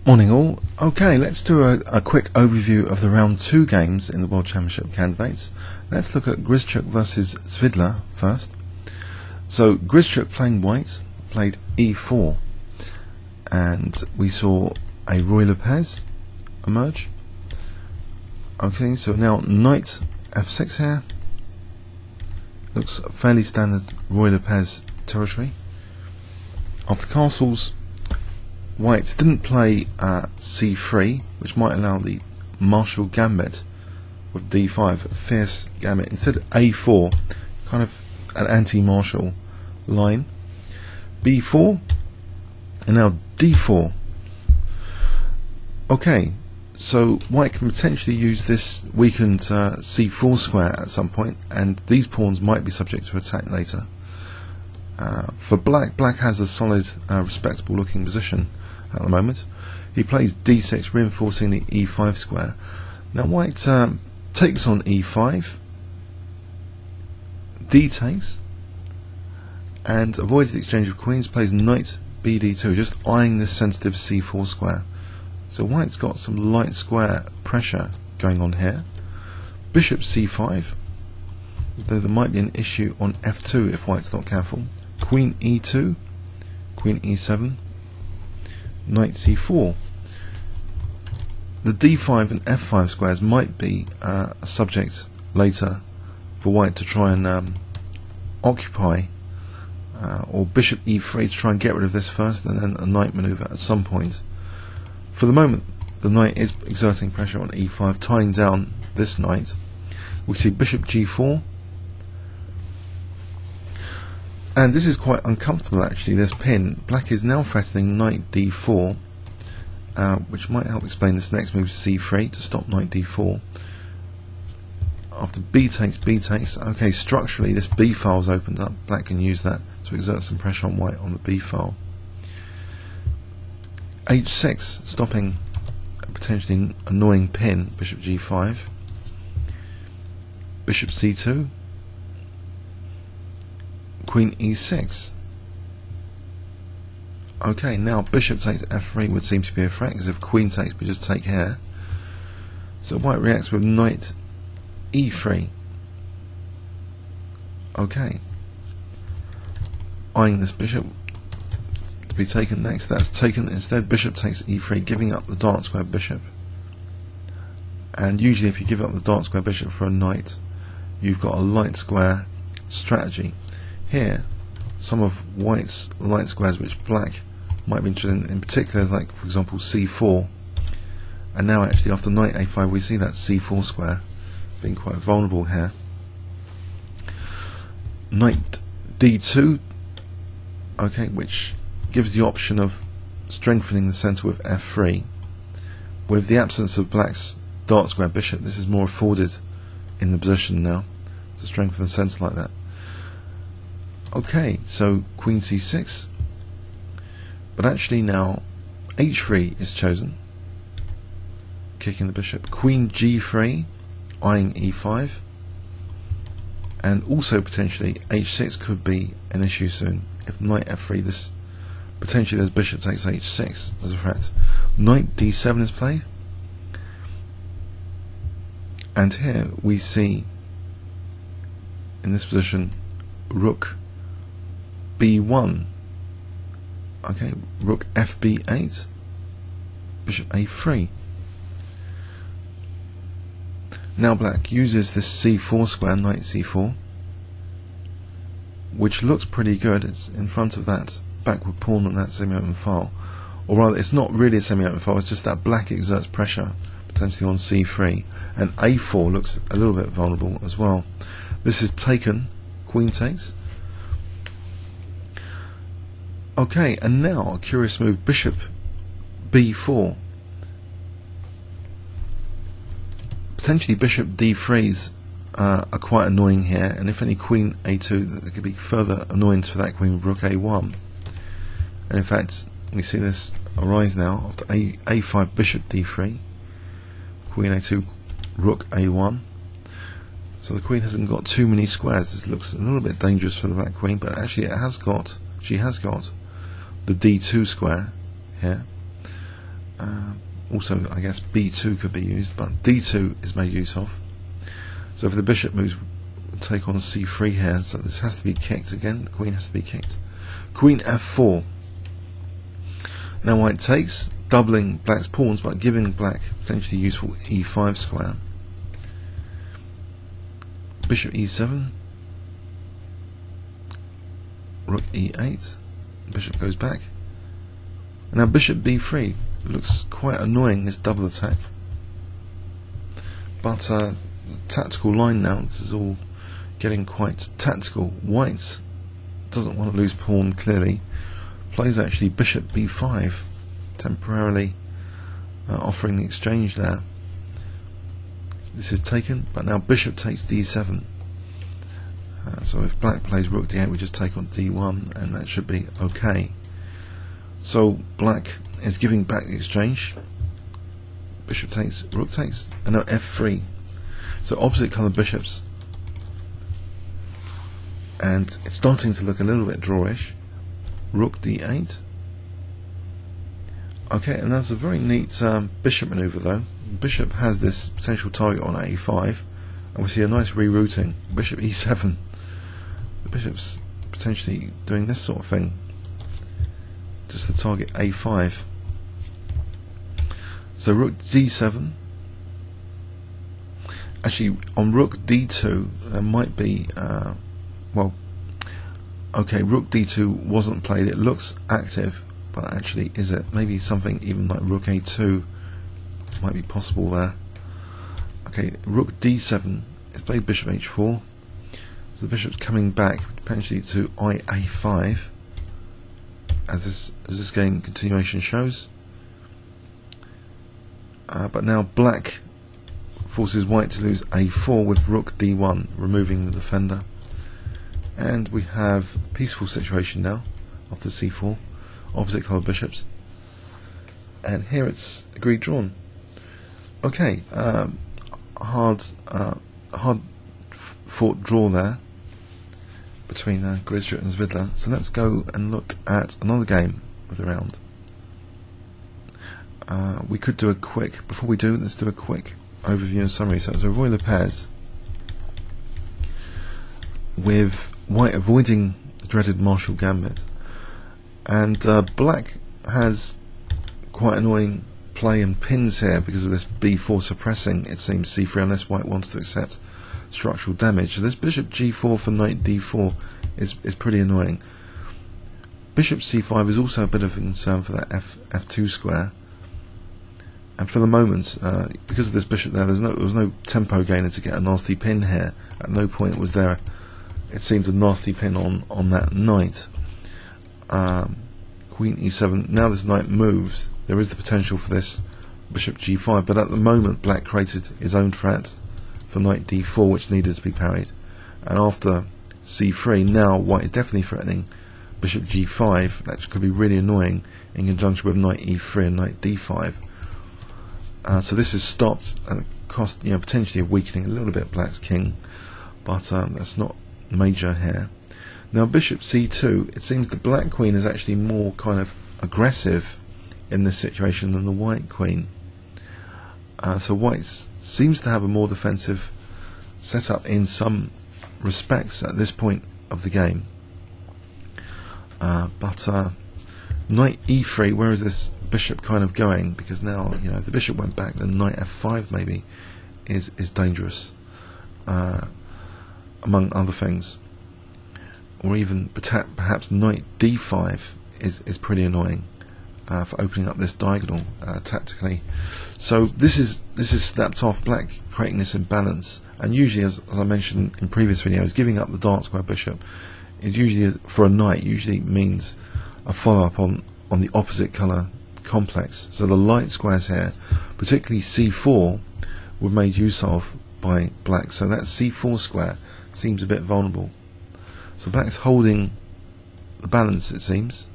Morning all. Okay, let's do a quick overview of the round 2 games in the World Championship candidates. Let's look at Grischuk versus Svidler first. So Grischuk, playing white, played e4, and we saw a Ruy Lopez emerge. Okay, so now knight f6 here. Looks fairly standard Ruy Lopez territory. After castles, white didn't play c3, which might allow the martial gambit with d5, a fierce gambit. Instead a4, kind of an anti-martial line. b4, and now d4. Okay, so white can potentially use this weakened c4 square at some point, and these pawns might be subject to attack later. For black has a solid, respectable looking position at the moment. He plays d6, reinforcing the e5 square. Now white takes on e5, d takes, and avoids the exchange of queens, plays knight bd2, just eyeing this sensitive c4 square. So white's got some light square pressure going on here. Bishop c5, though there might be an issue on f2 if white's not careful. Queen e2, queen e7, knight c4. The d5 and f5 squares might be a subject later for white to try and occupy, or bishop e3 to try and get rid of this first, and then a knight maneuver at some point. For the moment, the knight is exerting pressure on e5, tying down this knight. We see bishop g4, and this is quite uncomfortable actually, this pin. Black is now threatening knight d4, which might help explain this next move, c3, to stop knight d4. After b takes, okay, structurally this b file's opened up. Black can use that to exert some pressure on white on the b file. h6, stopping a potentially annoying pin, bishop g5. Bishop c2, queen e6. Okay, now bishop takes f3 would seem to be a threat, because if queen takes, we just take here. So white reacts with knight e3. Okay, eyeing this bishop to be taken next. That's taken instead. Bishop takes e3, giving up the dark square bishop. And usually if you give up the dark square bishop for a knight, you've got a light square strategy. Here, some of white's light squares which black might be interested in particular, like for example c4, and now actually after knight a5 we see that c4 square being quite vulnerable here. Knight d2, okay, which gives the option of strengthening the centre with f3. With the absence of black's dark square bishop, this is more afforded in the position now to strengthen the centre like that. Okay, so queen c6, but actually now h3 is chosen, kicking the bishop. Queen g3, eyeing e5, and also potentially h6 could be an issue soon. If knight f3, this potentially there's bishop takes h6 as a threat. Knight d7 is played, and here we see in this position rook b1, okay, rook fb8, bishop a3. Now black uses this c4 square, knight c4, which looks pretty good. It's in front of that backward pawn on that semi-open file, or rather it's not really a semi-open file, it's just that black exerts pressure potentially on c3, and a4 looks a little bit vulnerable as well. This is taken, queen takes. Okay, and now a curious move, bishop b4. Potentially bishop d3s are quite annoying here, and if any queen a2, there could be further annoyance for that queen with rook a1. And in fact, we see this arise now after a5, bishop d3, queen a2, rook a1. So the queen hasn't got too many squares. This looks a little bit dangerous for the black queen, but actually she has got the d2 square here. Also, I guess b2 could be used, but d2 is made use of. So if the bishop moves, take on c3 here, so this has to be kicked again, the queen has to be kicked. Queen f4. Now white takes, doubling black's pawns, but giving black potentially useful e5 square. Bishop e7, rook e8, bishop goes back. And now bishop b3 looks quite annoying, this double attack. But the tactical line now, this is all getting quite tactical. White doesn't want to lose pawn clearly, plays actually bishop b5, temporarily offering the exchange there. This is taken, but now bishop takes d7. So if black plays rook d8, we just take on d1, and that should be okay. So black is giving back the exchange. Bishop takes, rook takes, and now f3. So opposite colour bishops, and it's starting to look a little bit drawish. Rook d8. Okay, and that's a very neat bishop maneuver though. Bishop has this potential target on a5, and we see a nice rerouting. Bishop e7. The bishop's potentially doing this sort of thing, just to target a5. So rook d7. Actually, on rook d2, there might be, well, okay, rook d2 wasn't played. It looks active, but actually, is it? Maybe something even like rook a2 might be possible there. Okay, rook d7 is played bishop h4. So the bishop's coming back potentially to ia5, as this game continuation shows. But now black forces white to lose a4 with rook d1, removing the defender. And we have a peaceful situation now after c4, opposite colour bishops. And here it's agreed drawn. Okay, hard fought draw there between Grischuk and Svidler. So let's go and look at another game of the round. We could do a quick, before we do, let's do a quick overview and summary. So it's a Royal pairs with white avoiding the dreaded Marshall Gambit, and black has quite annoying play and pins here because of this b4 suppressing, it seems, c3 unless white wants to accept structural damage. So this bishop g4 for knight d4 is pretty annoying. Bishop c5 is also a bit of a concern for that f2 square. And for the moment, because of this bishop there, there was no tempo gainer to get a nasty pin here. At no point was there, it seemed, a nasty pin on that knight. Queen e7. Now this knight moves, there is the potential for this bishop g5, but at the moment black created his own threat for knight d4, which needed to be parried. And after c3, now white is definitely threatening bishop g5. That could be really annoying in conjunction with knight e3 and knight d5. So this is stopped at the cost, potentially of weakening a little bit black's king, but that's not major here. Now bishop c2, it seems the black queen is actually more kind of aggressive in this situation than the white queen. So white seems to have a more defensive setup in some respects at this point of the game. But knight e3, where is this bishop kind of going? Because now, if the bishop went back, then knight f5 maybe is dangerous, among other things. Or even perhaps knight d5 is pretty annoying for opening up this diagonal tactically. So this is snapped off, black creating this imbalance, and usually, as I mentioned in previous videos, giving up the dark square bishop is usually, for a knight, usually means a follow-up on the opposite colour complex. So the light squares here, particularly c4, were made use of by black, so that c4 square seems a bit vulnerable. So black's holding the balance, it seems,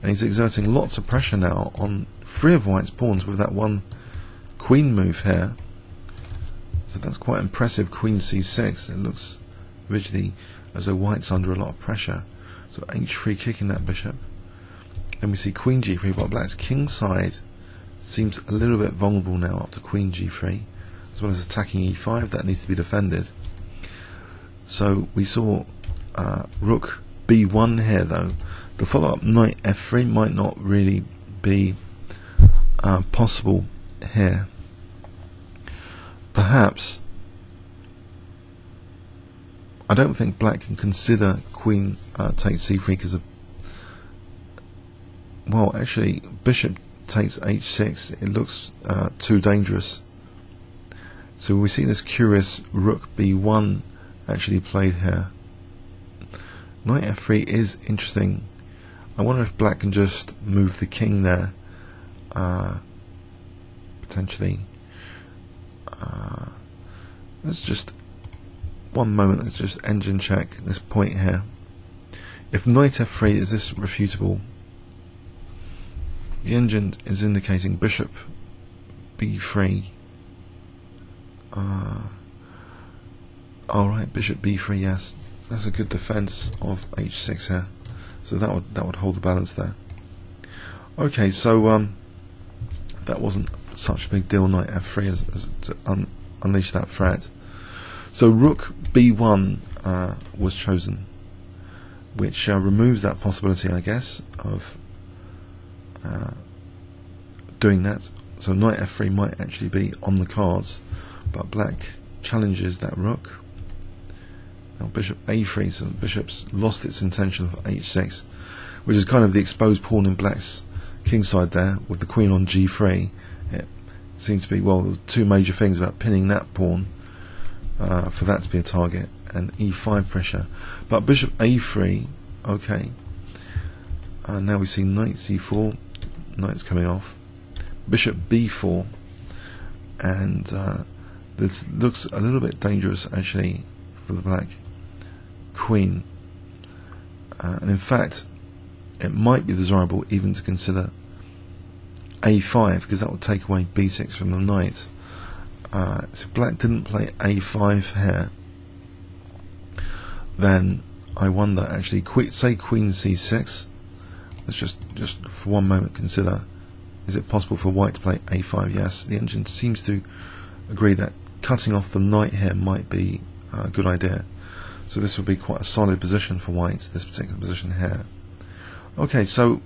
and he's exerting lots of pressure now on three of white's pawns with that one queen move here. So that's quite impressive. Queen c6. It looks visually as though white's under a lot of pressure. So h3 kicking that bishop. Then we see queen g3, but black's king side seems a little bit vulnerable now after queen g3, as well as attacking e5. That needs to be defended. So we saw rook b1 here, though. The follow-up knight f3 might not really be possible here. Perhaps, I don't think black can consider queen takes c3 because of, well, actually bishop takes h6. It looks too dangerous. So we see this curious rook b1 actually played here. Knight f3 is interesting. I wonder if black can just move the king there, potentially. Let's just, one moment, let's just engine check this point here. If knight f3, is this refutable? The engine is indicating bishop b3. Alright, bishop b3, yes. That's a good defense of h6 here. So that would hold the balance there. Okay, so that wasn't such a big deal, knight f3, as to unleash that threat. So rook b1 was chosen, which removes that possibility, I guess, of doing that. So knight f3 might actually be on the cards, but black challenges that rook. Now bishop a3, so the bishop's lost its intention of h6, which is kind of the exposed pawn in black's kingside there, with the queen on g3. It seems to be, well, there were two major things about pinning that pawn, for that to be a target, and e5 pressure. But bishop a3, okay. Now we see knight c4, knight's coming off. Bishop b4, and this looks a little bit dangerous actually for the black queen. And in fact, it might be desirable even to consider a5, because that would take away b6 from the knight. So if black didn't play a5 here, then I wonder actually, say queen c6. Let's just for one moment consider, is it possible for white to play a5? Yes, the engine seems to agree that cutting off the knight here might be a good idea. So this would be quite a solid position for white, this particular position here. Okay, so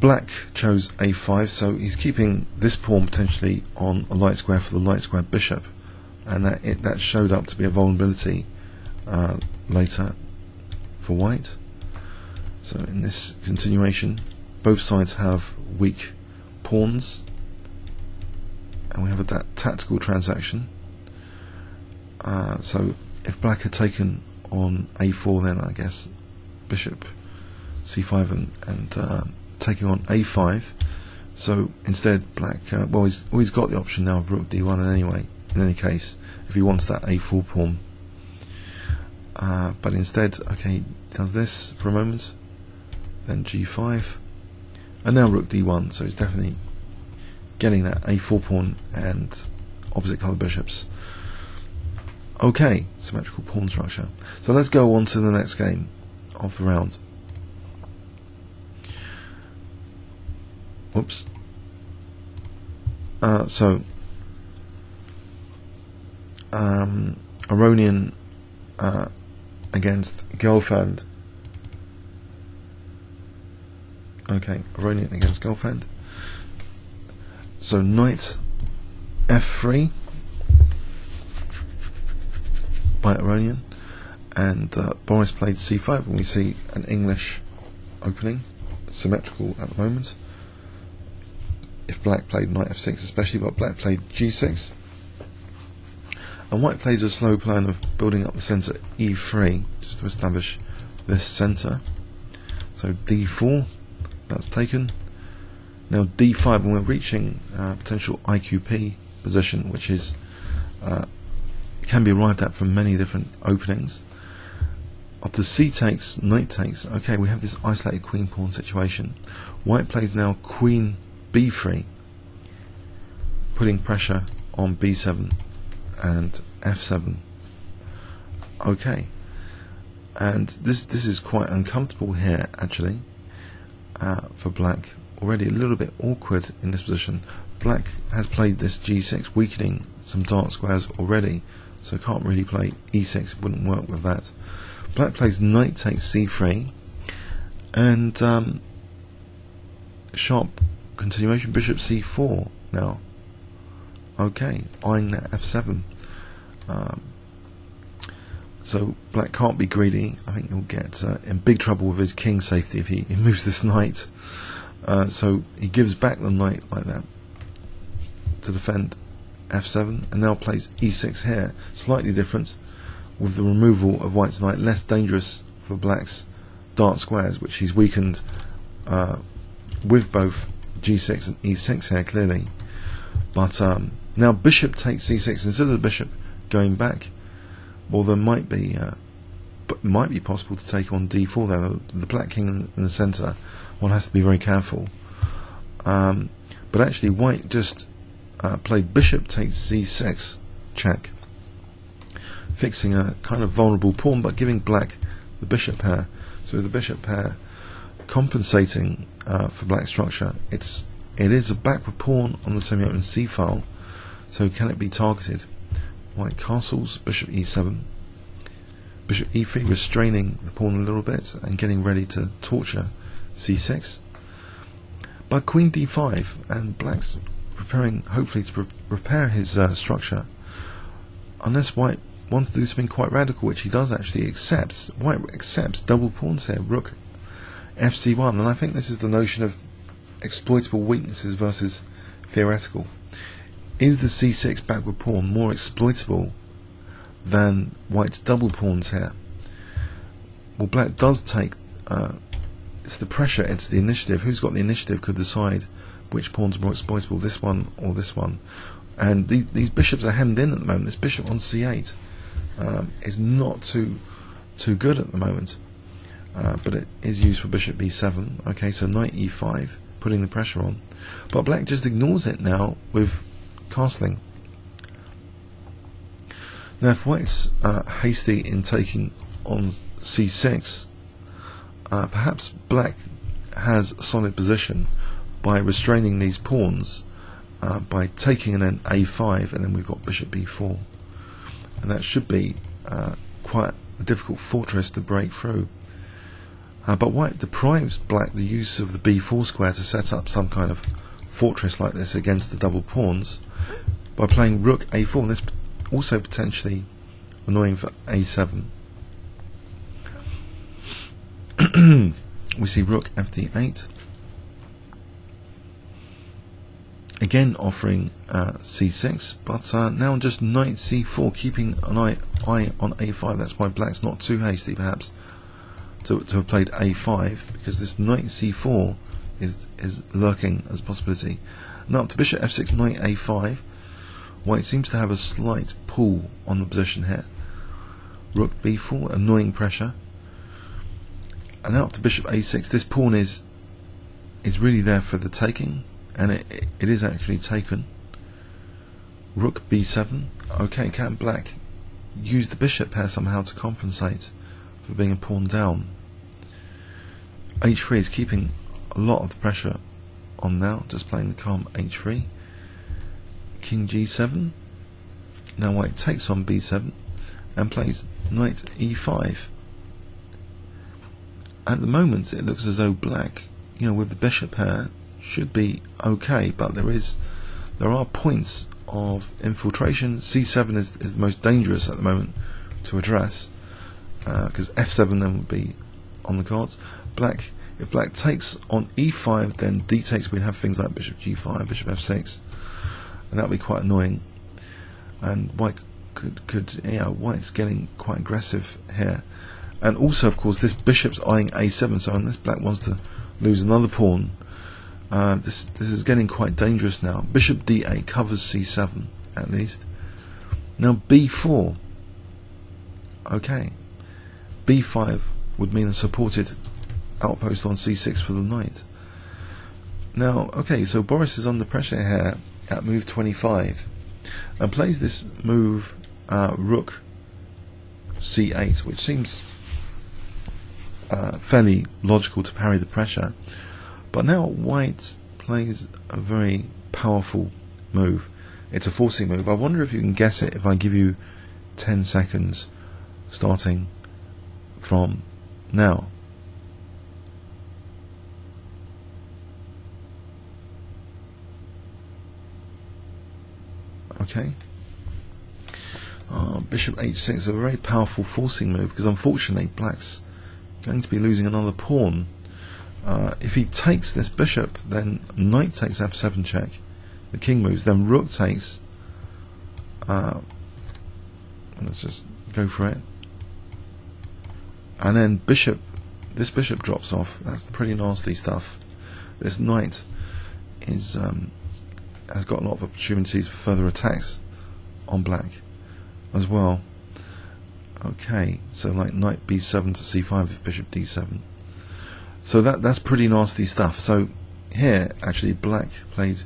black chose a5, so he's keeping this pawn potentially on a light square for the light square bishop, and that showed up to be a vulnerability later for white. So in this continuation, both sides have weak pawns, and we have that tactical transaction. So if black had taken on a4, then I guess bishop c5 and taking on a5. So instead black, well, he's got the option now of rook d1 anyway, in any case, if he wants that a4 pawn. But instead, okay, he does this for a moment, then g5, and now rook d1, so he's definitely getting that a4 pawn and opposite colour bishops. Okay, symmetrical pawn structure. So let's go on to the next game of the round. Whoops. Aronian against Gelfand. Okay, Aronian against Gelfand. So knight f3 by Aronian, and Boris played c5, and we see an English opening, symmetrical at the moment. If black played knight f6 especially, but black played g6, and white plays a slow plan of building up the centre e3 just to establish this centre. So d4, that's taken. Now d5, and we're reaching potential IQP position, which is can be arrived at from many different openings. After c takes, knight takes, okay, we have this isolated queen pawn situation. White plays now queen b3, putting pressure on b7 and f7. Okay, and this is quite uncomfortable here actually, for black already a little bit awkward in this position. Black has played this g6, weakening some dark squares already, so can't really play e6, it wouldn't work with that. Black plays knight takes c3, and sharp continuation, bishop c4 now. Okay, eyeing that f7. So black can't be greedy. I think he'll get in big trouble with his king safety if he moves this knight. So he gives back the knight like that to defend f7, and now plays e6 here. Slightly different, with the removal of white's knight, less dangerous for black's dark squares, which he's weakened with both g6 and e6 here clearly. But now bishop takes c6. Instead of the bishop going back, well, there might be possible to take on d4 there. The black king in the centre, one has to be very careful. But actually white just played bishop takes c6 check, fixing a kind of vulnerable pawn but giving black the bishop pair. So the bishop pair compensating for black structure. It is a backward pawn on the semi-open c file, so can it be targeted? White castles, bishop e7, bishop e3, restraining the pawn a little bit and getting ready to torture c6. But queen d5, and black's preparing hopefully to repair his structure, unless white wants to do something quite radical, which he does actually. White accepts double pawns here, rook fc1, and I think this is the notion of exploitable weaknesses versus theoretical. Is the c6 backward pawn more exploitable than white's double pawns here? Well, black does take it's the pressure, it's the initiative. Who's got the initiative could decide which pawn's more exploitable, this one or this one. And these bishops are hemmed in at the moment. This bishop on c8 is not too good at the moment, but it is used for bishop b7. Okay, so knight e5, putting the pressure on, but black just ignores it now with castling. Now if white's hasty in taking on c6, perhaps black has a solid position by restraining these pawns, by taking and then a5, and then we've got bishop b4, and that should be quite a difficult fortress to break through. But white deprives black the use of the b4 square to set up some kind of fortress like this against the double pawns by playing rook a4, and this also potentially annoying for a7. We see rook fd8, again offering c6, but now just knight c4, keeping an eye on a5. That's why black's not too hasty perhaps to have played a5, because this knight c4 is lurking as a possibility. Now up to bishop f6, knight a5. White seems to have a slight pull on the position here. Rook b4, annoying pressure. And now up to bishop a6. This pawn is really there for the taking, and it is actually taken. Rook b7. Okay, can black use the bishop pair somehow to compensate for being a pawn down? h3 is keeping a lot of the pressure on now, just playing the calm h3. King g7. Now white takes on b7 and plays knight e5. At the moment it looks as though black, with the bishop pair, should be okay, but there are points of infiltration. c7 is the most dangerous at the moment to address, because f7 then would be on the cards. If black takes on e5, then d takes, we'd have things like bishop g5, bishop f6, and that would be quite annoying. And white white's getting quite aggressive here. And also, of course, this bishop's eyeing a7, so unless black wants to lose another pawn, this is getting quite dangerous now. Bishop d8 covers c7 at least. Now b4. Okay, b5 would mean a supported outpost on c6 for the knight. Now, okay, so Boris is under pressure here at move 25 and plays this move rook c8, which seems fairly logical to parry the pressure. But now white plays a very powerful move. It's a forcing move. I wonder if you can guess it if I give you 10 seconds starting from now. Okay. Bishop h6 is a very powerful forcing move, because unfortunately black's going to be losing another pawn. If he takes this bishop, then knight takes f7 check, the king moves, then rook takes, let's just go for it, and then bishop, this bishop drops off. That's pretty nasty stuff. This knight is has got a lot of opportunities for further attacks on black as well. Okay, so like knight b7 to c5 with bishop d7. So that's pretty nasty stuff. So here actually black played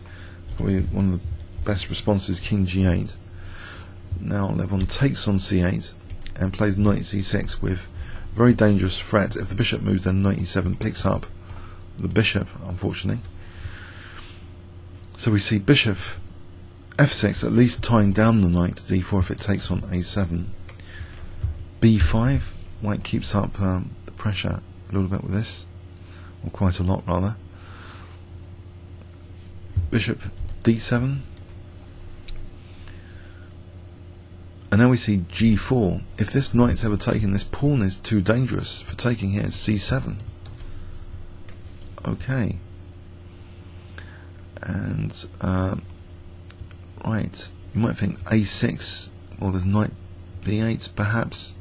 probably one of the best responses, king g8. Now Levon takes on c8 and plays knight c6 with very dangerous threat. If the bishop moves, then knight e7 picks up the bishop, unfortunately. So we see bishop f6 at least tying down the knight to d4 if it takes on a7. b5, white keeps up the pressure a little bit with this, or quite a lot rather. Bishop d7, and now we see g4. If this knight's ever taken, this pawn is too dangerous for taking here. It's c7. Okay, and right, you might think a6, well there's knight b8 perhaps.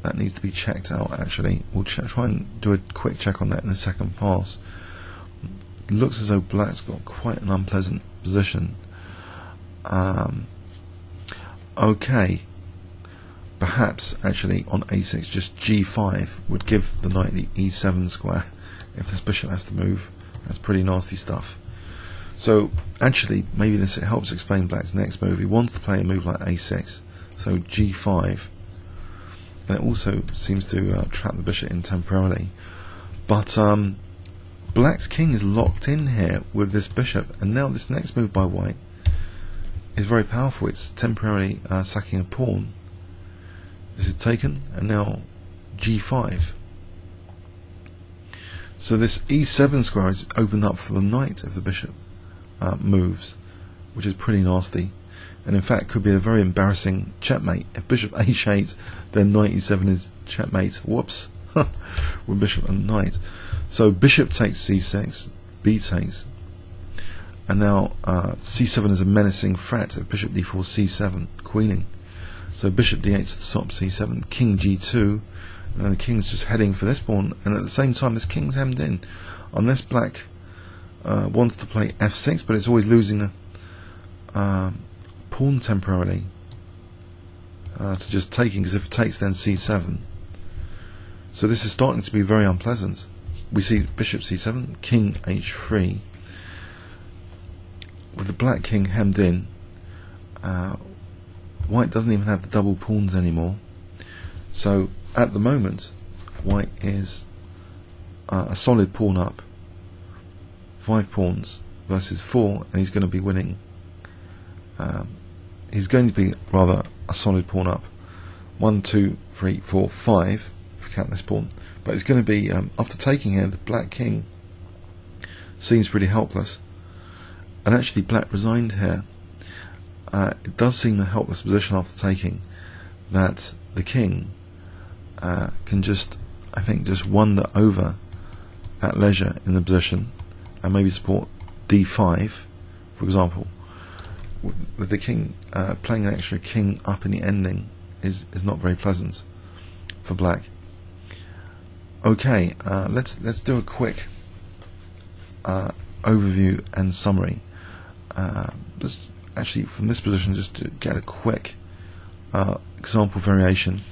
That needs to be checked out actually. We'll try and do a quick check on that in the second pass. It looks as though black's got quite an unpleasant position. Okay, perhaps actually on a6 just g5 would give the knight the e7 square if this bishop has to move. That's pretty nasty stuff. So actually maybe this helps explain black's next move. He wants to play a move like a6, so g5, and it also seems to trap the bishop in temporarily. But black's king is locked in here with this bishop, and now this next move by white is very powerful. It's temporarily sacking a pawn. This is taken, and now g5. So this e7 square is opened up for the knight if the bishop moves, which is pretty nasty, and in fact could be a very embarrassing checkmate. If bishop h8, then knight e7 is checkmate. Whoops. With bishop and knight. So bishop takes c6, b takes, and now c7 is a menacing threat. If bishop d4, c7, queening. So bishop d8 to stop c7, king g2, and then the king's just heading for this pawn, and at the same time this king's hemmed in. Unless black wants to play f6, but it's always losing a pawn temporarily to just taking, because if it takes then c7. So this is starting to be very unpleasant. We see bishop c7, king h3, with the black king hemmed in. White doesn't even have the double pawns anymore. So at the moment white is a solid pawn up, 5 pawns versus 4, and he's going to be winning. He's going to be rather a solid pawn up, 1, 2, 3, 4, 5 if you count this pawn, but it's going to be after taking here, the black king seems pretty helpless, and actually black resigned here. It does seem a helpless position after taking, that the king can just, I think, just wander over at leisure in the position and maybe support d5, for example. With the king playing an extra king up in the ending is not very pleasant for black. Okay, let's do a quick overview and summary. Let's actually, from this position, just to get a quick example variation.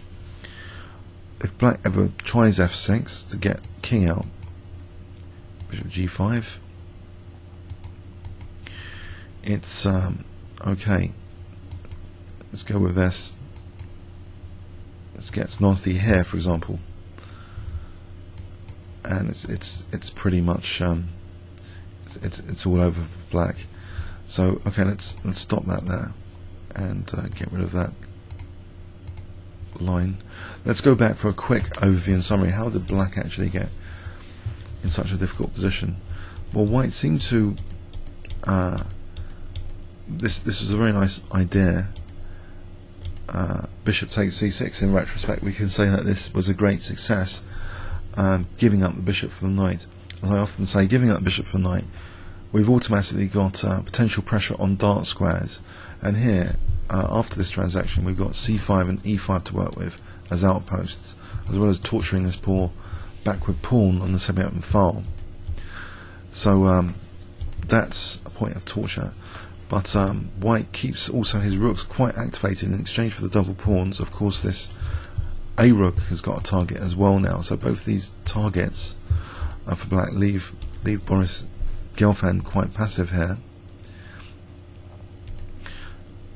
If black ever tries f6 to get king out, bishop g5, it's okay. Let's go with this. This gets nasty here, for example, and it's pretty much it's all over black. So okay, let's stop that there and get rid of that line. Let's go back for a quick overview and summary. How did black actually get in such a difficult position? Well, white seemed to this was a very nice idea. Bishop takes c6. In retrospect, we can say that this was a great success, giving up the bishop for the knight. As I often say, giving up the bishop for the knight, we've automatically got potential pressure on dart squares, and here after this transaction we've got c5 and e5 to work with as outposts, as well as torturing this poor backward pawn on the semi-open file. So that's a point of torture. But white keeps also his rooks quite activated in exchange for the double pawns. Of course, this a rook has got a target as well now, so both these targets for black leave Boris Gelfand quite passive here.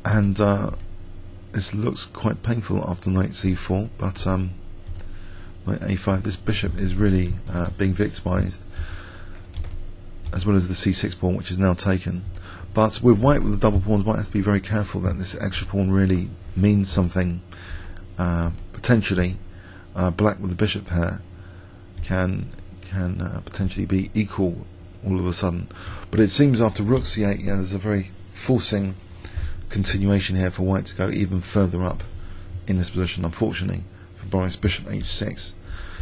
And this looks quite painful after knight c4, but knight a5, this bishop is really being victimized, as well as the c6 pawn, which is now taken. But with white with the double pawns, white has to be very careful that this extra pawn really means something. Potentially, black with the bishop pair can potentially be equal all of a sudden. But it seems after rook c8, yeah, there's a very forcing continuation here for white to go even further up in this position, unfortunately, for Boris. Bishop h6.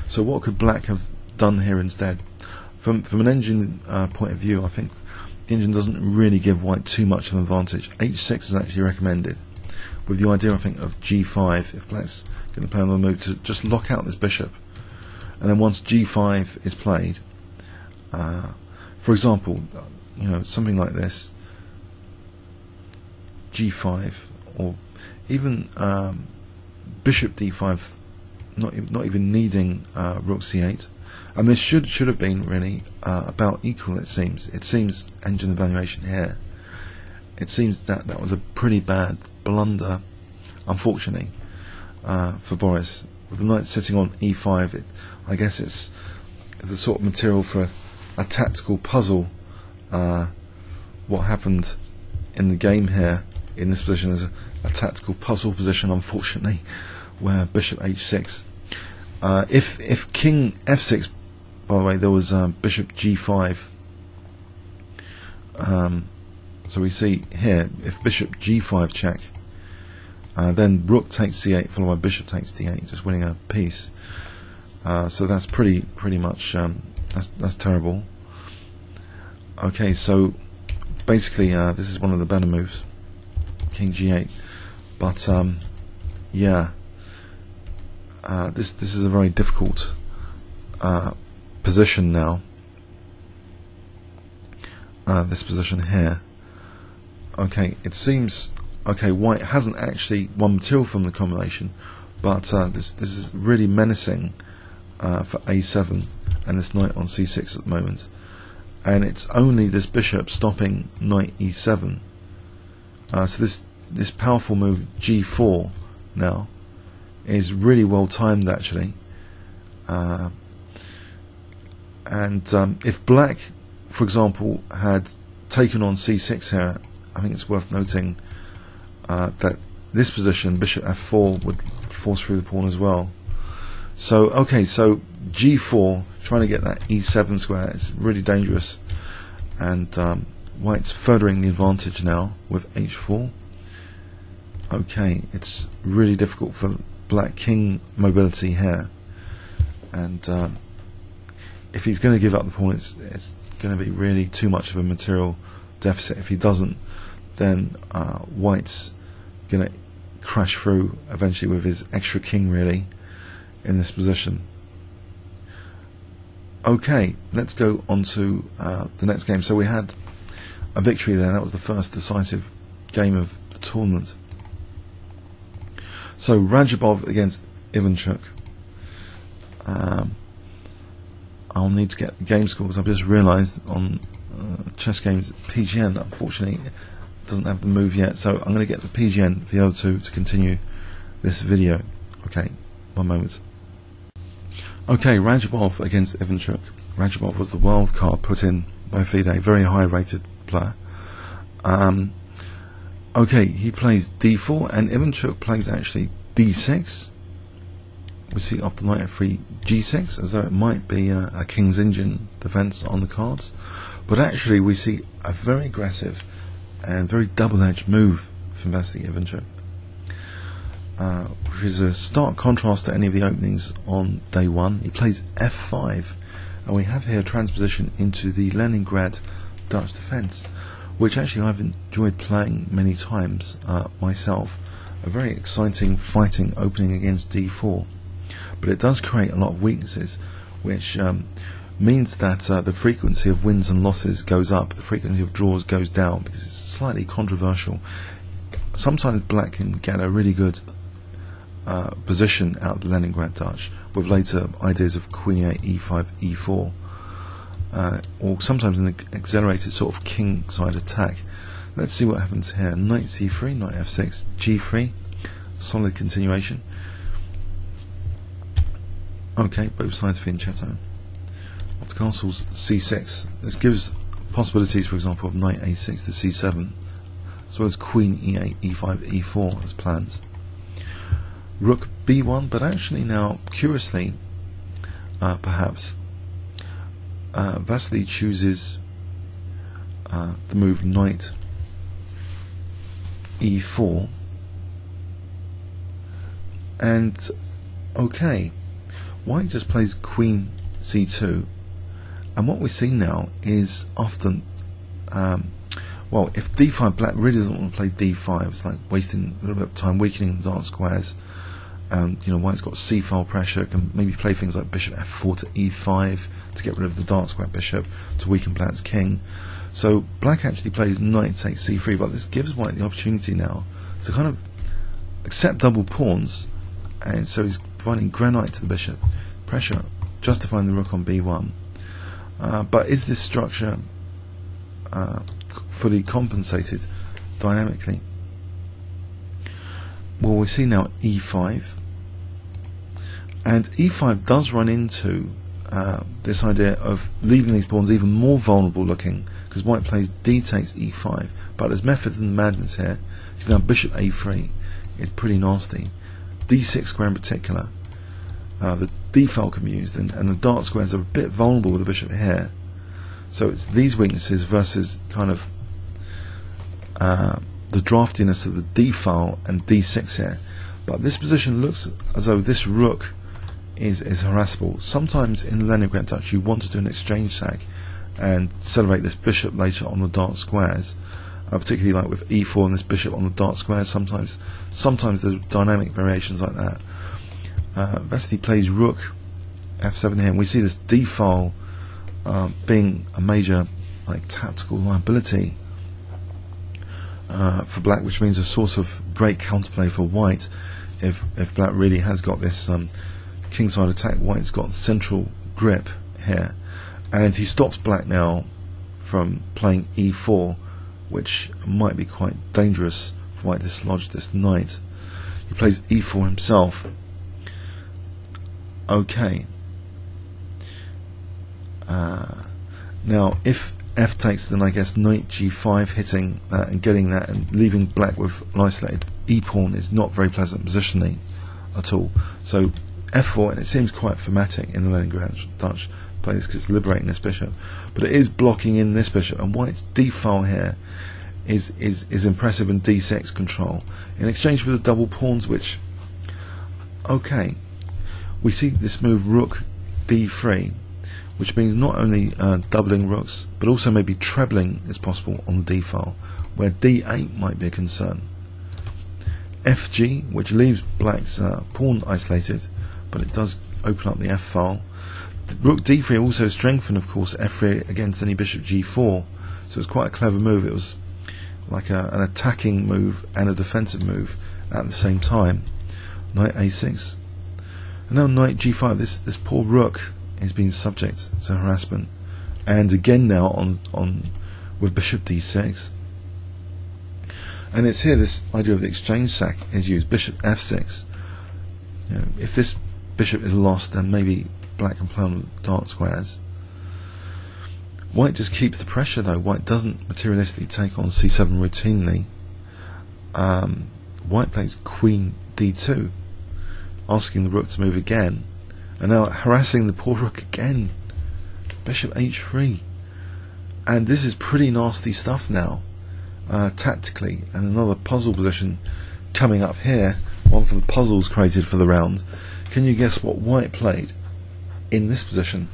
So what could black have done here instead? From an engine point of view, I think the engine doesn't really give white too much of an advantage. h6 is actually recommended, with the idea, I think, of g5 if black's going to play on the move, to just lock out this bishop, and then once g5 is played, for example, something like this, g5, or even bishop d5, not even needing rook c8. And this should have been really about equal. It seems engine evaluation here, it seems that was a pretty bad blunder, unfortunately, for Boris. With the knight sitting on e5, I guess it's the sort of material for a tactical puzzle. What happened in the game here in this position is a tactical puzzle position, unfortunately, where bishop h6. If king f6, by the way, there was bishop g5. So we see here, if bishop g5 check, then rook takes c8 followed by bishop takes d8, just winning a piece. So that's pretty much that's terrible. Okay, so basically this is one of the better moves, king g8. But yeah, this is a very difficult position now. This position here. Okay, it seems white hasn't actually won material from the combination, but this is really menacing for a7 and this knight on c6 at the moment, and it's only this bishop stopping knight e7. So this powerful move g4 now is really well timed, actually. And if black, for example, had taken on c6 here, I think it's worth noting that this position, bishop f4, would force through the pawn as well. So okay, so g4, trying to get that e7 square, is really dangerous, and white's furthering the advantage now with h4. Okay, it's really difficult for black king mobility here, and if he's going to give up the pawn, it's going to be really too much of a material deficit. If he doesn't, then white's going to crash through eventually with his extra king, really, in this position. Okay, let's go on to the next game. So we had a victory there. That was the first decisive game of the tournament. So Rajabov against Ivanchuk. I'll need to get the game scores. I've just realised on Chess Games PGN, unfortunately, it doesn't have the move yet, so I'm going to get the PGN for the other two to continue this video. Okay, one moment. Okay, Rajabov against Ivanchuk. Rajabov was the wild card put in by FIDE, very high rated player. Okay, he plays d4 and Ivanchuk plays actually d6. We see off the knight f3 g6, as though it might be a king's Indian defense on the cards, but actually we see a very aggressive and very double-edged move from Vasily Ivanchuk, which is a stark contrast to any of the openings on day one. He plays f5, and we have here a transposition into the Leningrad Dutch defense, which actually I've enjoyed playing many times myself. A very exciting fighting opening against d4, but it does create a lot of weaknesses, which means that the frequency of wins and losses goes up, the frequency of draws goes down, because it's slightly controversial. Sometimes black can get a really good position out of the Leningrad Dutch, with later ideas of queen e8, e5, e4, or sometimes an accelerated sort of king side attack. Let's see what happens here. Knight c3, knight f6, g3, solid continuation. Okay, both sides fianchetto. After castles c6, this gives possibilities, for example, of knight a6 to c7, as well as queen e8, e5, e4 as plans. Rook b1, but actually now, curiously, perhaps, Vasily chooses the move knight e4, and okay, white just plays queen c2, and what we see now is often, well, if d5, black really doesn't want to play d5, it's like wasting a little bit of time weakening the dark squares. You know, white's got c-file pressure, can maybe play things like bishop f4 to e5 to get rid of the dark square bishop to weaken black's king. So black actually plays knight takes c3, but this gives white the opportunity now to kind of accept double pawns, and so he's providing granite to the bishop, pressure, justifying the rook on b1. But is this structure fully compensated dynamically? Well, we see now e5, and e5 does run into this idea of leaving these pawns even more vulnerable looking, because white plays d takes e5, but there's method in the madness here, because now bishop a3 is pretty nasty. d6 square in particular, the d file can be used, and the dark squares are a bit vulnerable with the bishop here. So it's these weaknesses versus kind of the draftiness of the d file and d6 here. But this position looks as though this rook is harassable. Sometimes in the Leningrad Dutch you want to do an exchange sack and celebrate this bishop later on the dark squares, particularly like with e4 and this bishop on the dark squares. Sometimes there's dynamic variations like that. Vasily plays rook f7 here, and we see this d file being a major like tactical liability for black, which means a source of great counterplay for white. If black really has got this kingside attack, white's got central grip here, and he stops black now from playing e4, which might be quite dangerous for white to dislodge this knight. He plays e4 himself. Okay. Now if f takes, then I guess knight g5 hitting that and getting that and leaving black with an isolated e-pawn is not very pleasant positioning at all. So f4, and it seems quite thematic in the Leningrad Dutch play this because it's liberating this bishop, but it is blocking in this bishop, and white's d file here is impressive in d6 control in exchange for the double pawns, which, okay, we see this move rook d3, which means not only doubling rooks, but also maybe trebling is possible on the d file, where d8 might be a concern. fg, which leaves black's pawn isolated, but it does open up the f file. The rook d3 also strengthened, of course, f3 against any bishop g4, so it's quite a clever move. It was like an attacking move and a defensive move at the same time. Knight a6, and now knight g5. This poor rook is being subject to harassment, and again now on with bishop d6, and it's here this idea of the exchange sack is used. Bishop f6. You know, if this bishop is lost, then maybe black can play on dark squares. White just keeps the pressure though. White doesn't materialistically take on c7 routinely. White plays Queen d2, asking the rook to move again, and now harassing the poor rook again. Bishop h3, and this is pretty nasty stuff now, tactically. And another puzzle position coming up here, one for the puzzles created for the round. Can you guess what White played in this position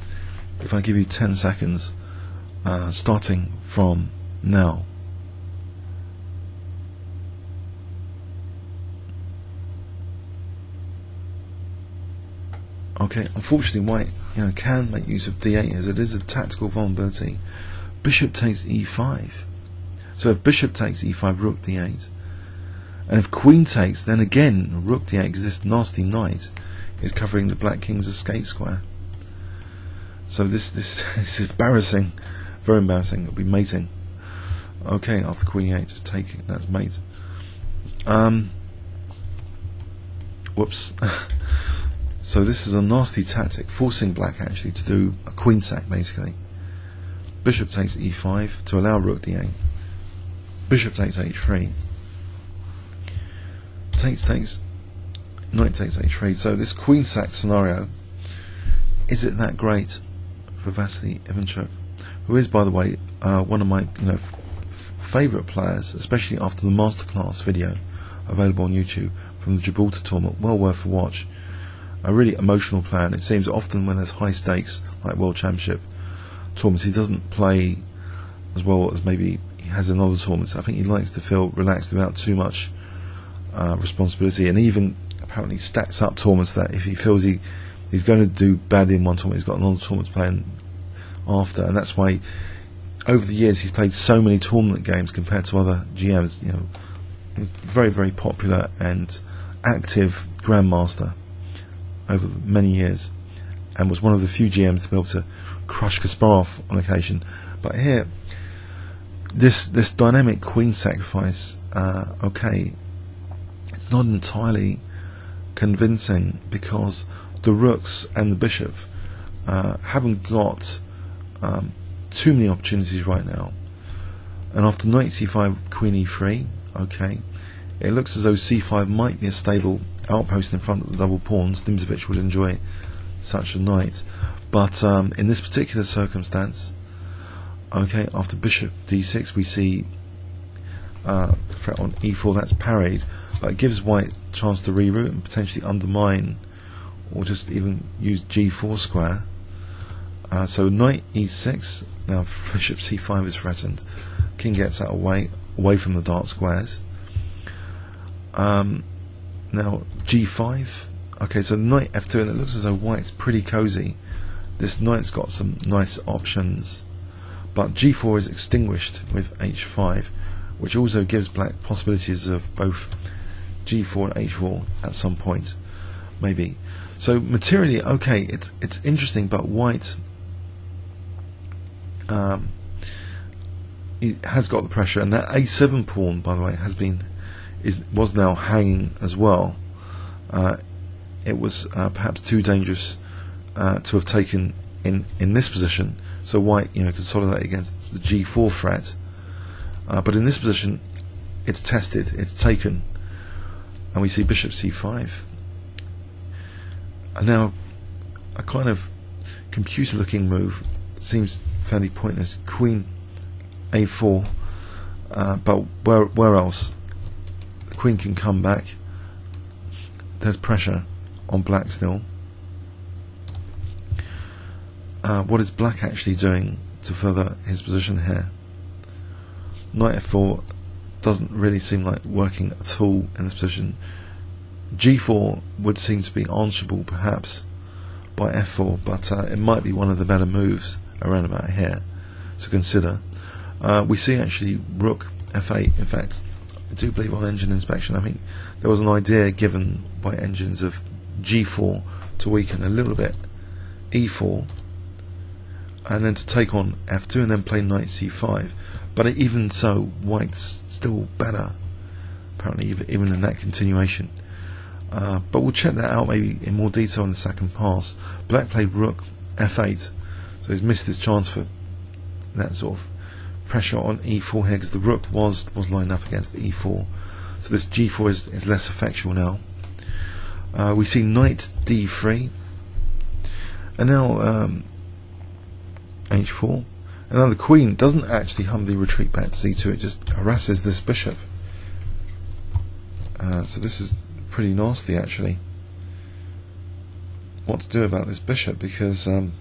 if I give you 10 seconds starting from now? Okay, unfortunately White can make use of d8 as it is a tactical vulnerability. Bishop takes e5. So if bishop takes e5, rook d8. And if queen takes, then again rook d8, because this nasty knight is covering the black king's escape square. So this is embarrassing, very embarrassing. It'll be mating. Okay, after queen e8, just take it. That's mate. Whoops. So this is a nasty tactic, forcing black actually to do a queen sack basically. Bishop takes e5 to allow rook d8. Bishop takes h3. Takes, knight takes h3. So this queen sack scenario, is it that great for Vasily Ivanchuk, who is, by the way, one of my favourite players, especially after the masterclass video available on YouTube from the Gibraltar tournament. Well worth a watch. A really emotional player, and it seems often when there's high stakes like World Championship tournaments, he doesn't play as well as maybe he has in other tournaments. I think he likes to feel relaxed without too much responsibility, and even apparently stacks up tournaments that if he feels he's going to do badly in one tournament, he's got another tournament to play in after. And that's why over the years he's played so many tournament games compared to other GMs. He's very, very popular and active grandmaster over many years, and was one of the few GMs to be able to crush Kasparov on occasion. But here, this dynamic queen sacrifice, okay, it's not entirely convincing because the rooks and the bishop haven't got too many opportunities right now. And after knight c5, queen e3, okay, it looks as though c5 might be a stable outpost in front of the double pawns. Nimzovich would enjoy such a knight, but in this particular circumstance, okay, after bishop d6 we see threat on e4, that's parried, but it gives White a chance to reroute and potentially undermine or just even use g4 square. So knight e6, now bishop c5 is threatened, king gets out away from the dark squares. Now g5, okay, so knight f2, and it looks as though White's pretty cozy. This knight's got some nice options, but g4 is extinguished with h5, which also gives black possibilities of both g4 and h4 at some point, maybe. So materially, okay, it's interesting, but White he has got the pressure, and that a7 pawn, by the way, was now hanging as well. It was perhaps too dangerous to have taken in this position, so White consolidate against the g4 threat, but in this position it's tested, it's taken, and we see bishop c5, and now a kind of computer looking move, seems fairly pointless, queen a4, but where else? The queen can come back. There's pressure on black still. What is black actually doing to further his position here? Knight f4 doesn't really seem like working at all in this position. g4 would seem to be answerable perhaps by f4, but it might be one of the better moves around about here to consider. We see actually rook f8. In fact, I do believe on engine inspection, I think there was an idea given by engines of g4 to weaken a little bit e4, and then to take on f2 and then play knight c5. But even so, White's still better, apparently, even in that continuation. but we'll check that out maybe in more detail in the second pass. Black played rook f8, so he's missed his chance for that sort of pressure on e4 here, because the rook was lined up against the e4, so this g4 is less effectual now. We see knight d3, and now h4, and now the queen doesn't actually humbly retreat back to c2, it just harasses this bishop. So this is pretty nasty actually. What to do about this bishop, because you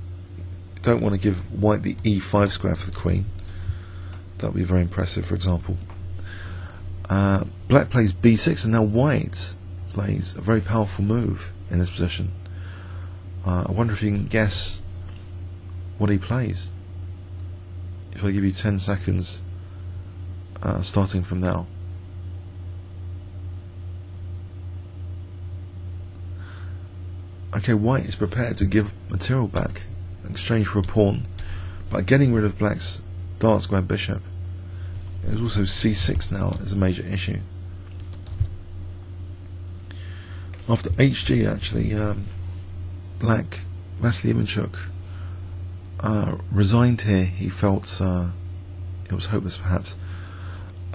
don't want to give white the e5 square for the queen. That would be very impressive, for example. Black plays b6, and now white plays a very powerful move in this position. I wonder if you can guess what he plays. If I give you 10 seconds starting from now. Okay, white is prepared to give material back in exchange for a pawn by getting rid of black's dark square bishop. There's also c6 now is a major issue. After hg, actually, black, Vasily Ivanchuk, resigned here. He felt it was hopeless, perhaps.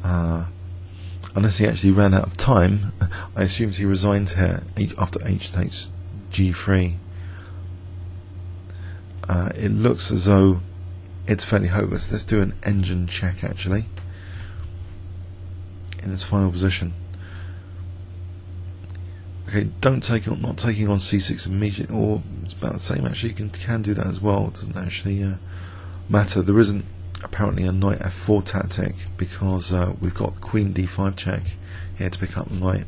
Unless he actually ran out of time, I assumed he resigned here after h takes g3. It looks as though it's fairly hopeless. Let's do an engine check actually in its final position. Okay, not taking on c6 immediately, or it's about the same actually. You can do that as well. It doesn't actually matter. There isn't apparently a knight f4 tactic, because we've got the queen d5 check here to pick up the knight.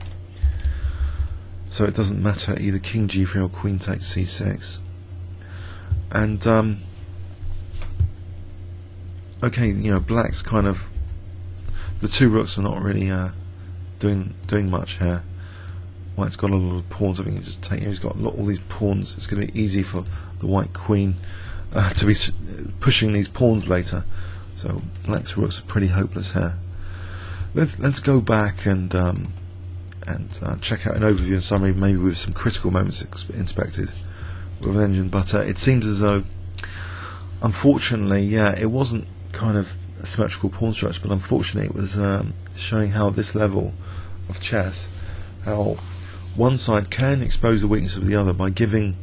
So it doesn't matter either king g3 or queen takes c6. And okay, you know, black's kind of, the two rooks are not really doing much here. White's got a lot of pawns. I think you just take. He's got all these pawns. It's going to be easy for the white queen to be pushing these pawns later. So black's rooks are pretty hopeless here. Let's go back and check out an overview and summary, maybe with some critical moments inspected with an engine. But it seems as though, unfortunately, yeah, it wasn't kind of a symmetrical pawn structure, but unfortunately it was showing how this level of chess, how one side can expose the weakness of the other by giving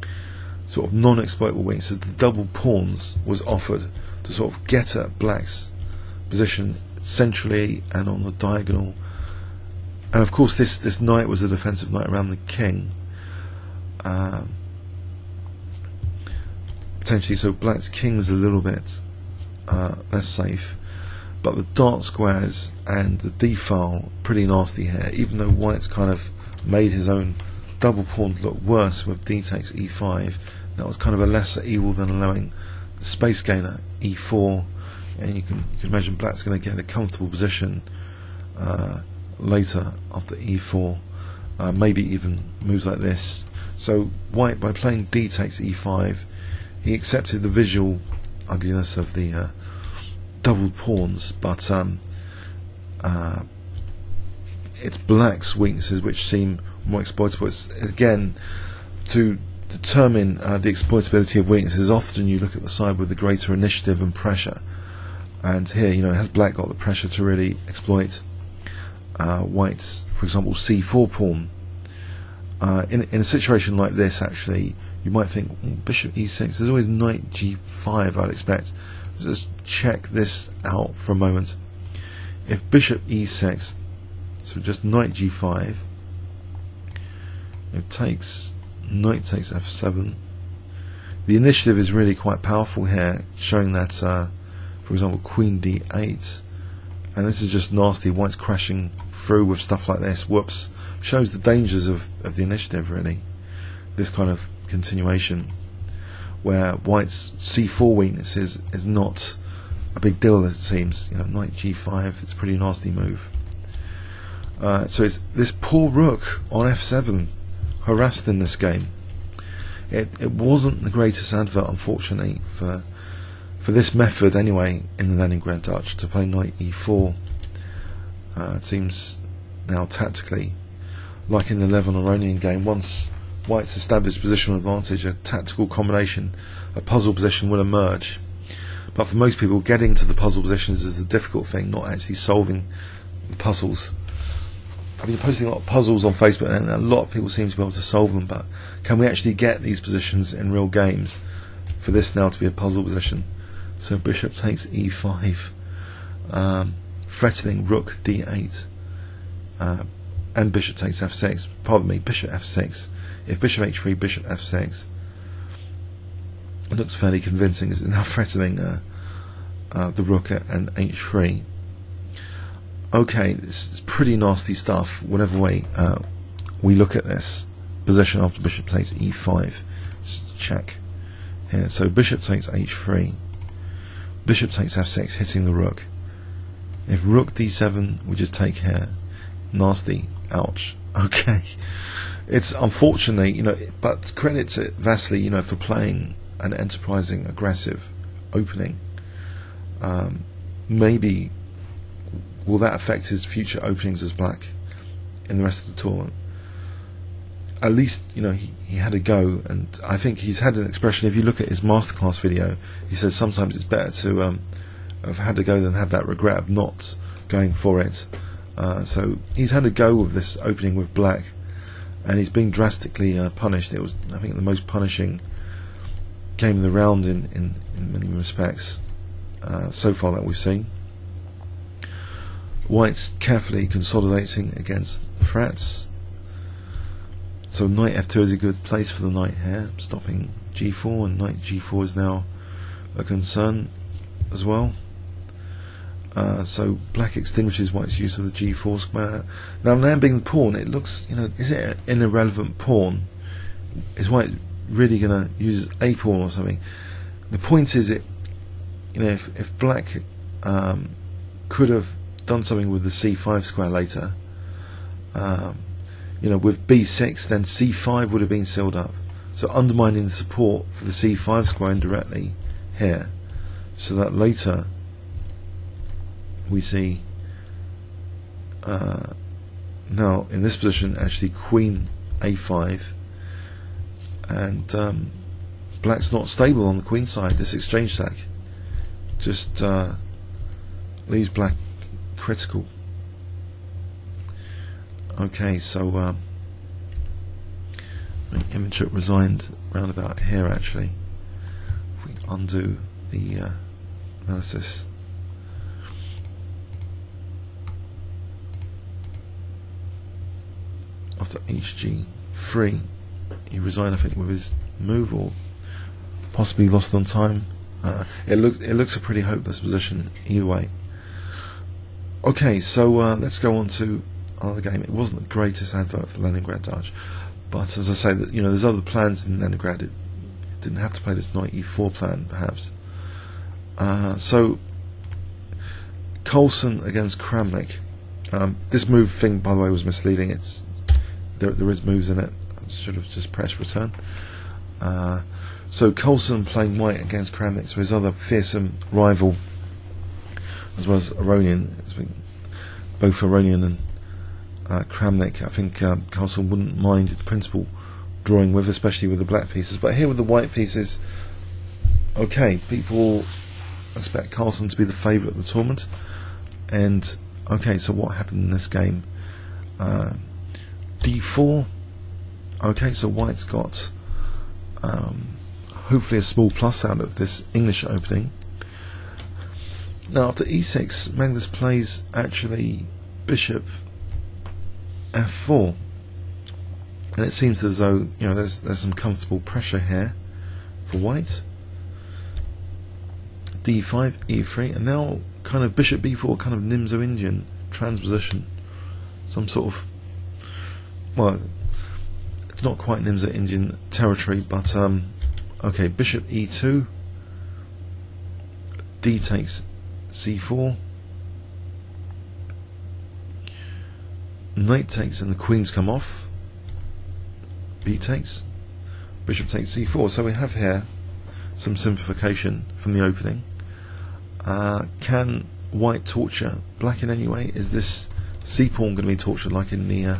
sort of non-exploitable weaknesses. The double pawns was offered to sort of get at black's position centrally and on the diagonal. And of course this knight was a defensive knight around the king, potentially, so black's king's a little bit less safe, but the dark squares and the d-file pretty nasty here, even though white's kind of made his own double pawn look worse with d takes e5. That was kind of a lesser evil than allowing the space gainer e4, and you can imagine black's going to get a comfortable position later after e4, maybe even moves like this. So white, by playing d takes e5, he accepted the visual ugliness of the double pawns, but it's black's weaknesses which seem more exploitable. It's, again, to determine the exploitability of weaknesses, often you look at the side with the greater initiative and pressure, and here, you know, has black got the pressure to really exploit white's, for example, c4 pawn? In a situation like this, actually, you might think, bishop e6, there's always knight g5, I'd expect. Just check this out for a moment. If bishop e6, so just knight g5, it takes, knight takes f7, the initiative is really quite powerful here, showing that, for example, queen d8, and this is just nasty. White's crashing through with stuff like this. Whoops. Shows the dangers of the initiative, really. This kind of continuation, where white's c4 weakness is not a big deal, as it seems. You know, knight g5, it's a pretty nasty move. So it's this poor rook on f7 harassed in this game. It wasn't the greatest advert, unfortunately, for this method anyway in the Leningrad Dutch, to play knight e4. It seems now tactically like in the 11 Aronian game, once White's established positional advantage, a tactical combination, a puzzle position will emerge. But for most people, getting to the puzzle positions is the difficult thing, not actually solving the puzzles. I've been posting a lot of puzzles on Facebook, and a lot of people seem to be able to solve them, but can we actually get these positions in real games for this now to be a puzzle position? So bishop takes e5, threatening rook d8, and bishop takes f6. Pardon me, bishop f6. If bishop h3, bishop f6, it looks fairly convincing. It's now threatening the rook and h3. Okay, this is pretty nasty stuff, whatever way we look at this position after bishop takes e5. Just check here. So bishop takes h3, bishop takes f6, hitting the rook. If rook d7, we just take here. Nasty, ouch. Okay, it's unfortunate, but credit to Vasily, for playing an enterprising, aggressive opening. Maybe will that affect his future openings as black in the rest of the tournament? At least, he had a go, and I think he's had an expression. If you look at his masterclass video, he says sometimes it's better to have had a go than have that regret of not going for it. So he's had a go with this opening with black, and he's been drastically punished. It was, I think, the most punishing game of the round in many respects so far that we've seen. White's carefully consolidating against the threats. So knight f2 is a good place for the knight here, stopping g4, and knight g4 is now a concern as well. So black extinguishes White's use of the g4 square. Now being the pawn, it looks, is it an irrelevant pawn? Is White really going to use a pawn or something? The point is, if black could have done something with the c5 square later, with b6, then c5 would have been sealed up, so undermining the support for the c5 square indirectly here, so that later we see now in this position actually queen a5, and black's not stable on the queen side. This exchange sack just leaves black critical. Okay, so Ivanchuk resigned round about here actually. If we undo the analysis, after hg3 he resigned, I think, with his move, or possibly lost on time. It looks a pretty hopeless position either way. Okay, so let's go on to another game. It wasn't the greatest advert for Leningrad Dutch, but as I say, that there's other plans in Leningrad. It didn't have to play this knight e4 plan, perhaps. So Carlsen against Kramnik. This move thing, by the way, was misleading. There is moves in it. I should have just pressed return. So Carlsen playing White against Kramnik, so his other fearsome rival, as well as Aronian. It's been both Aronian and Kramnik. I think Carlsen wouldn't mind in principle drawing with, especially with the black pieces. But here with the white pieces, okay, people expect Carlsen to be the favourite of the tournament. And okay, so what happened in this game? d4. Okay, so White's got hopefully a small plus out of this English opening. Now after e6, Magnus plays actually bishop f4, and it seems as though there's some comfortable pressure here for White. d5, e3, and now kind of bishop b4, kind of Nimzo-Indian transposition, some sort of, well, not quite Nimzo-Indian territory, but okay, bishop e2, d takes c4, knight takes and the queens come off, b takes, bishop takes c4. So we have here some simplification from the opening. Can White torture black in any way? Is this c-pawn going to be tortured like in the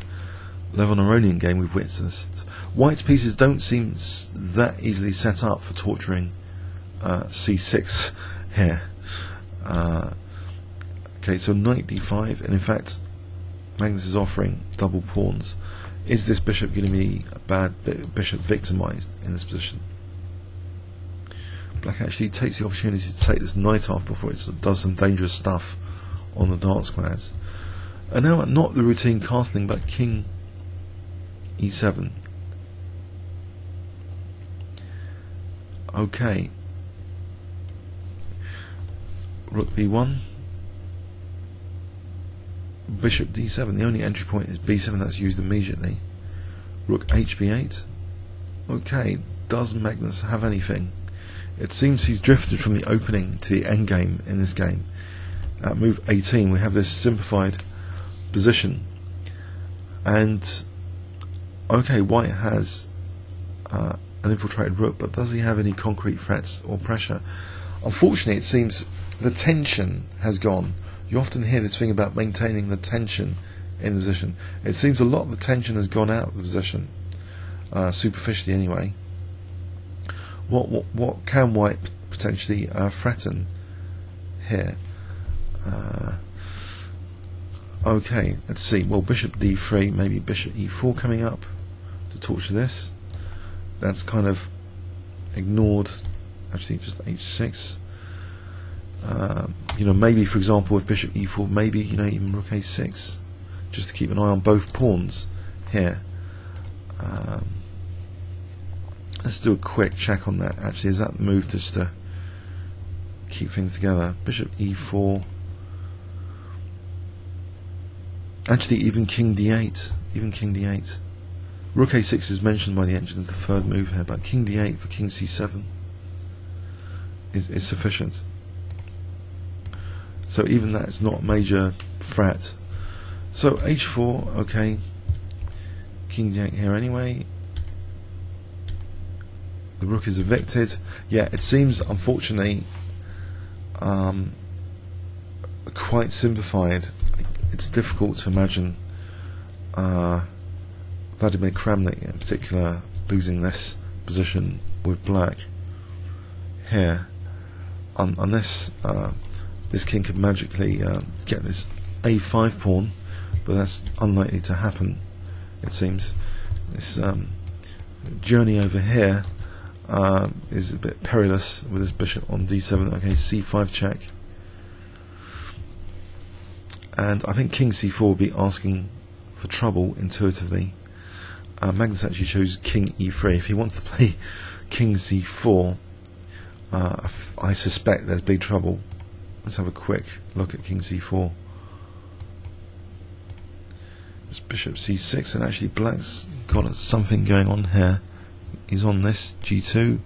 level Aronian game we've witnessed. White's pieces don't seem that easily set up for torturing c6 here. Okay, so knight d5, and in fact Magnus is offering double pawns. Is this bishop going to be a bad bishop victimized in this position? Black actually takes the opportunity to take this knight off before it does some dangerous stuff on the dark squares. And now not the routine castling, but king e7. Okay. Rook b1. Bishop d7. The only entry point is b7, that's used immediately. Rook hb8. Okay, does Magnus have anything? It seems he's drifted from the opening to the endgame in this game. At move 18 we have this simplified position, and okay, White has an infiltrated rook, but does he have any concrete threats or pressure? Unfortunately, it seems the tension has gone. You often hear this thing about maintaining the tension in the position. It seems a lot of the tension has gone out of the position, superficially anyway. What can White potentially threaten here? Okay, let's see. Well, bishop d3, maybe bishop e4 coming up to torture this. That's kind of ignored. Actually, just h6. You know, maybe for example with bishop e4, maybe, you know, even rook a6, just to keep an eye on both pawns here. Let's do a quick check on that. Actually, is that the move just to keep things together? Bishop e4. Actually, even king d8. Even king d8. Rook a6 is mentioned by the engine as the third move here, but king d8 for king c7 is sufficient. So even that is not a major threat. So h4, okay. King d8 here anyway. The rook is evicted. Yeah, it seems, unfortunately, quite simplified. It's difficult to imagine Vladimir Kramnik in particular losing this position with black here, unless this king could magically get this a5 pawn, but that's unlikely to happen, it seems. This journey over here is a bit perilous with this bishop on d7. Okay, c5 check, and I think king c4 will be asking for trouble intuitively. Magnus actually chose king e3. If he wants to play king c4, I suspect there's big trouble. Let's have a quick look at king c4. It's bishop c6, and actually black's got something going on here. He's on this g2.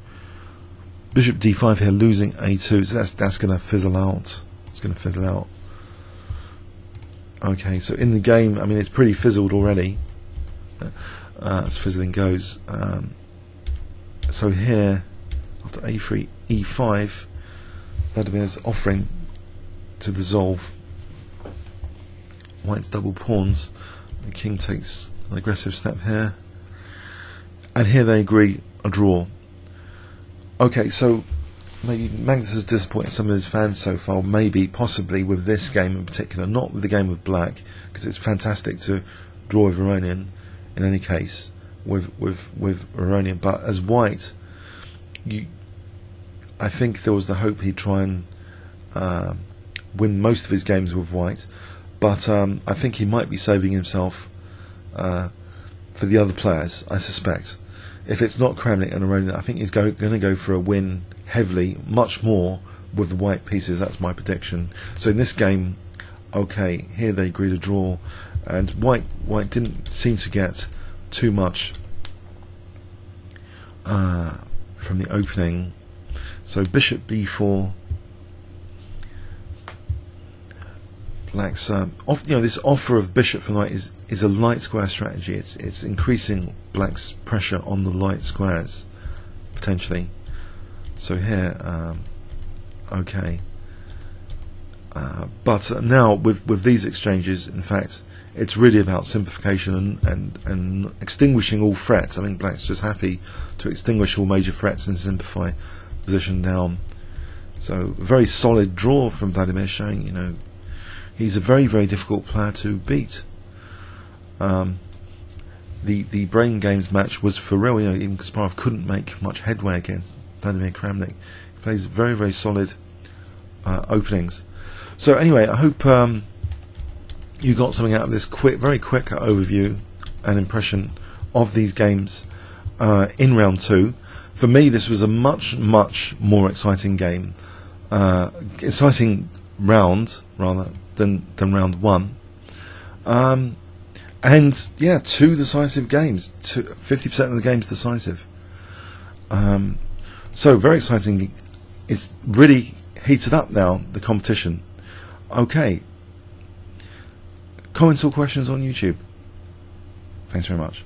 Bishop d5 here, losing a2, so that's going to fizzle out. It's going to fizzle out. Okay, so in the game, I mean, it's pretty fizzled already, as fizzling goes. So here, after a3, e5, Vladimir's offering to dissolve White's double pawns. The king takes an aggressive step here, and here they agree a draw. Okay, so maybe Magnus has disappointed some of his fans so far, maybe, possibly with this game in particular, not with the game with black, because it's fantastic to draw with Aronian in any case, with Aronian, but as White, I think there was the hope he'd try and win most of his games with White, but I think he might be saving himself for the other players, I suspect. If it's not Kramnik and Aronian, I think he's going to go for a win heavily, much more with the white pieces. That's my prediction. So in this game, okay, here they agree to draw, and White didn't seem to get too much from the opening. So bishop b4. Black's this offer of bishop for knight is a light square strategy. It's increasing black's pressure on the light squares potentially. So here, okay, but now with these exchanges, in fact, it's really about simplification and extinguishing all threats. I mean, black's just happy to extinguish all major threats and simplify position down. So a very solid draw from Vladimir, showing, you know, he's a very, very difficult player to beat. The Brain Games match was for real. You know, even Kasparov couldn't make much headway against Vladimir Kramnik. He plays very, very solid openings. So anyway, I hope you got something out of this very quick overview and impression of these games in round 2. For me, this was a much, much more exciting game, exciting round rather than round 1. And yeah, 2 decisive games. 50% of the game's decisive. So very exciting. It's really heated up now, the competition. Okay. Comments or questions on YouTube? Thanks very much.